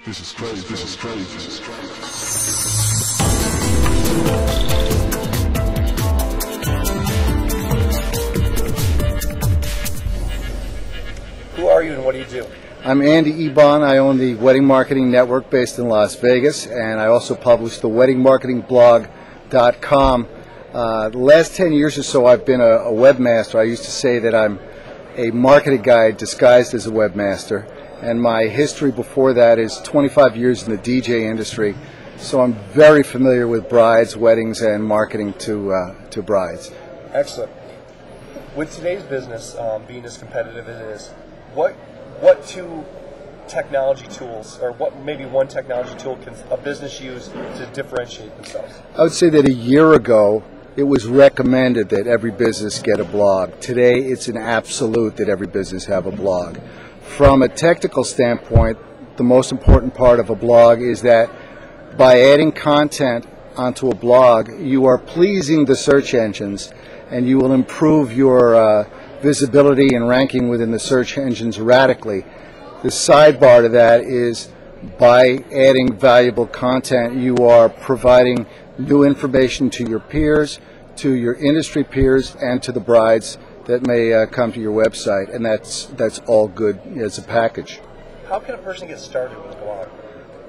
This is crazy. This is crazy. This is crazy. Who are you and what do you do? I'm Andy Ebon. I own the Wedding Marketing Network based in Las Vegas, and I also publish the weddingmarketingblog.com. The last 10 years or so I've been a webmaster. I used to say that I'm a marketing guy disguised as a webmaster, and my history before that is 25 years in the DJ industry, so I'm very familiar with brides, weddings, and marketing to brides. Excellent. With today's business being as competitive as it is, what two technology tools, or what maybe one technology tool can a business use to differentiate themselves? I would say that a year ago it was recommended that every business get a blog. Today it's an absolute that every business have a blog. From a technical standpoint, the most important part of a blog is that by adding content onto a blog, you are pleasing the search engines, and you will improve your visibility and ranking within the search engines radically. The sidebar to that is by adding valuable content, you are providing new information to your peers, to your industry peers, and to the brides that may come to your website, and that's all good as a package. How can a person get started with a blog?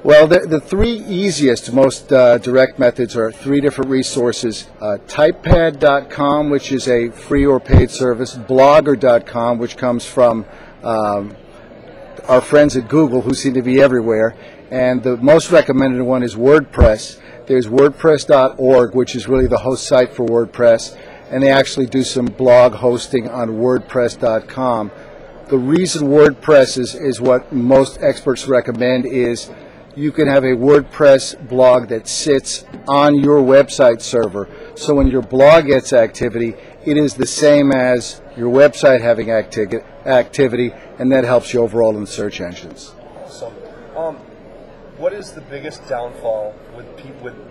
Well, the three easiest, most direct methods are three different resources. Typepad.com, which is a free or paid service. Blogger.com, which comes from our friends at Google, who seem to be everywhere. And the most recommended one is WordPress. There's WordPress.org, which is really the host site for WordPress, and they actually do some blog hosting on WordPress.com. The reason WordPress is what most experts recommend is you can have a WordPress blog that sits on your website server. So when your blog gets activity, it is the same as your website having activity, and that helps you overall in the search engines. Awesome. What is the biggest downfall with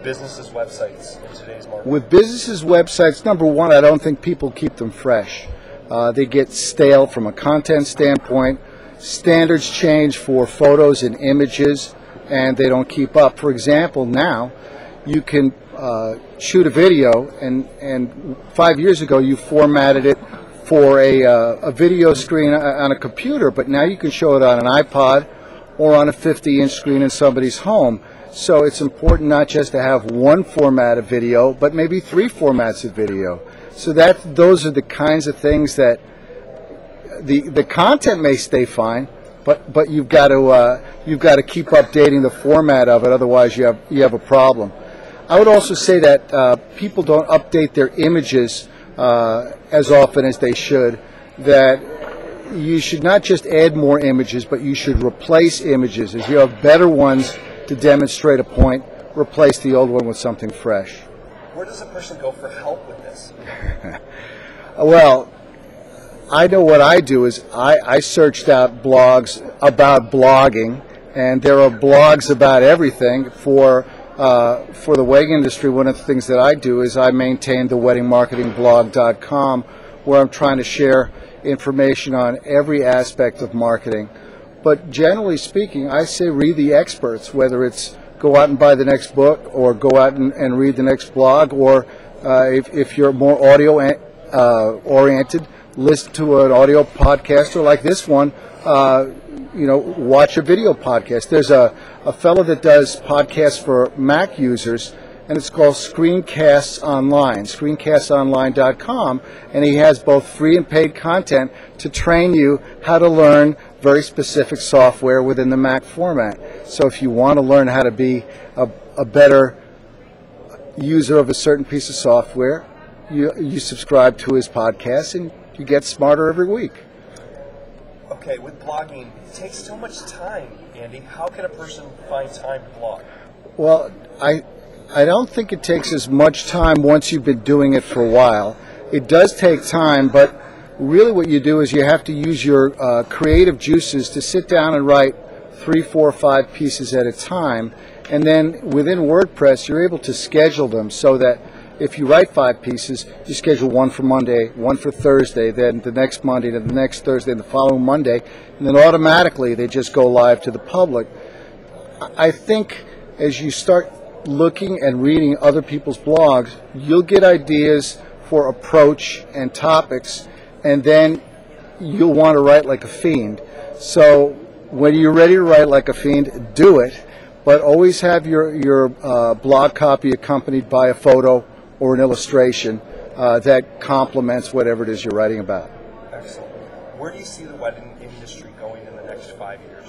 businesses' websites in today's market? With businesses' websites, number one, I don't think people keep them fresh. They get stale from a content standpoint. Standards change for photos and images, and they don't keep up. For example, now you can shoot a video, and 5 years ago you formatted it for a video screen on a computer, but now you can show it on an iPod or on a 50-inch screen in somebody's home. So it's important not just to have one format of video, but maybe three formats of video. So those are the kinds of things that the content may stay fine, but you've got to keep updating the format of it. Otherwise, you have a problem. I would also say that people don't update their images as often as they should. That you should not just add more images, but you should replace images. If you have better ones to demonstrate a point, replace the old one with something fresh. Where does a person go for help with this? Well, I know what I do is I searched out blogs about blogging, and there are blogs about everything. For the wedding industry, one of the things that I do is I maintain the weddingmarketingblog.com, where I'm trying to share information on every aspect of marketing. But generally speaking, I say read the experts, whether it's go out and buy the next book, or go out and read the next blog, or if you're more audio oriented, listen to an audio podcast, or like this one, watch a video podcast. There's a fellow that does podcasts for Mac users, and it's called Screencasts Online, screencastsonline.com, and he has both free and paid content to train you how to learn very specific software within the Mac format. So if you want to learn how to be a better user of a certain piece of software, you subscribe to his podcast, and you get smarter every week. Okay, with blogging, it takes so much time, Andy. How can a person find time to blog? Well, I don't think it takes as much time once you've been doing it for a while. It does take time, but really what you do is you have to use your creative juices to sit down and write 3, 4, 5 pieces at a time, and then within WordPress you're able to schedule them so that if you write 5 pieces, you schedule one for Monday, one for Thursday, then the next Monday, then the next Thursday, and the following Monday, and then automatically they just go live to the public. I think as you start looking and reading other people's blogs, you'll get ideas for approach and topics, and then you'll want to write like a fiend. So when you're ready to write like a fiend, do it, but always have your blog copy accompanied by a photo or an illustration that complements whatever it is you're writing about. Excellent. Where do you see the wedding industry going in the next 5 years?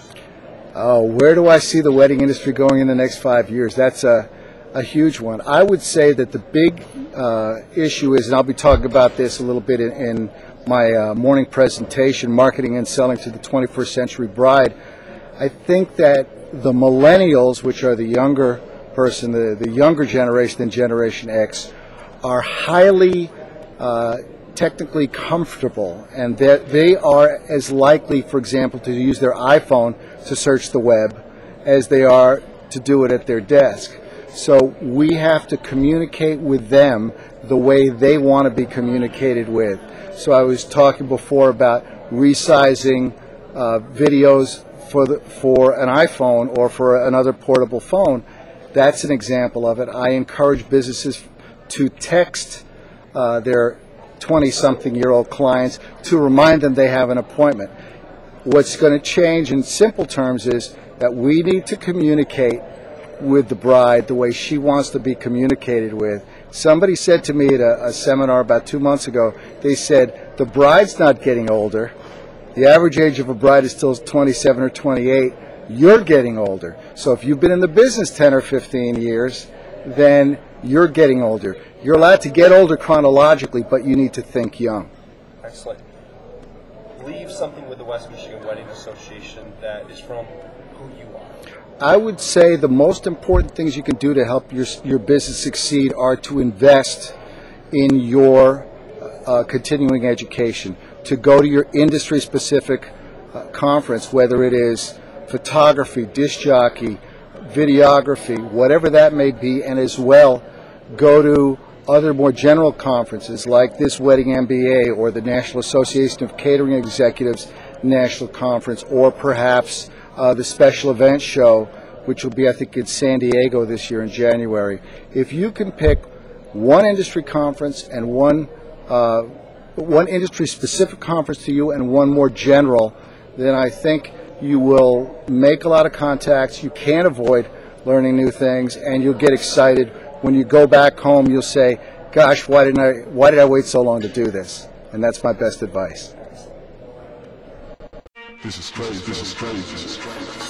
Oh, where do I see the wedding industry going in the next 5 years? That's a huge one. I would say that the big issue is, and I'll be talking about this a little bit in my morning presentation, Marketing and Selling to the 21st Century Bride. I think that the millennials, which are the younger person, the younger generation than Generation X, are highly technically comfortable, and that they are as likely, for example, to use their iPhone to search the web as they are to do it at their desk. So we have to communicate with them the way they want to be communicated with. So I was talking before about resizing videos for an iPhone or for another portable phone. That's an example of it. I encourage businesses to text their 20-something-year-old clients to remind them they have an appointment. What's going to change in simple terms is that we need to communicate with the bride the way she wants to be communicated with. Somebody said to me at a seminar about 2 months ago, they said, the bride's not getting older. The average age of a bride is still 27 or 28. You're getting older. So if you've been in the business 10 or 15 years, then you're getting older. You're allowed to get older chronologically, but you need to think young. Excellent. Leave something with the West Michigan Wedding Association that is from who you are. I would say the most important things you can do to help your business succeed are to invest in your continuing education, to go to your industry-specific conference, whether it is photography, disc jockey, videography, whatever that may be, and as well go to other more general conferences like this Wedding MBA or the National Association of Catering Executives National Conference, or perhaps the Special Events Show, which will be, I think, in San Diego this year in January. If you can pick one industry conference and one industry-specific conference to you and one more general, then I think you will make a lot of contacts. You can't avoid learning new things, and you'll get excited. When you go back home, you'll say, gosh, why did I wait so long to do this? And that's my best advice. This is crazy. This is crazy. This is crazy.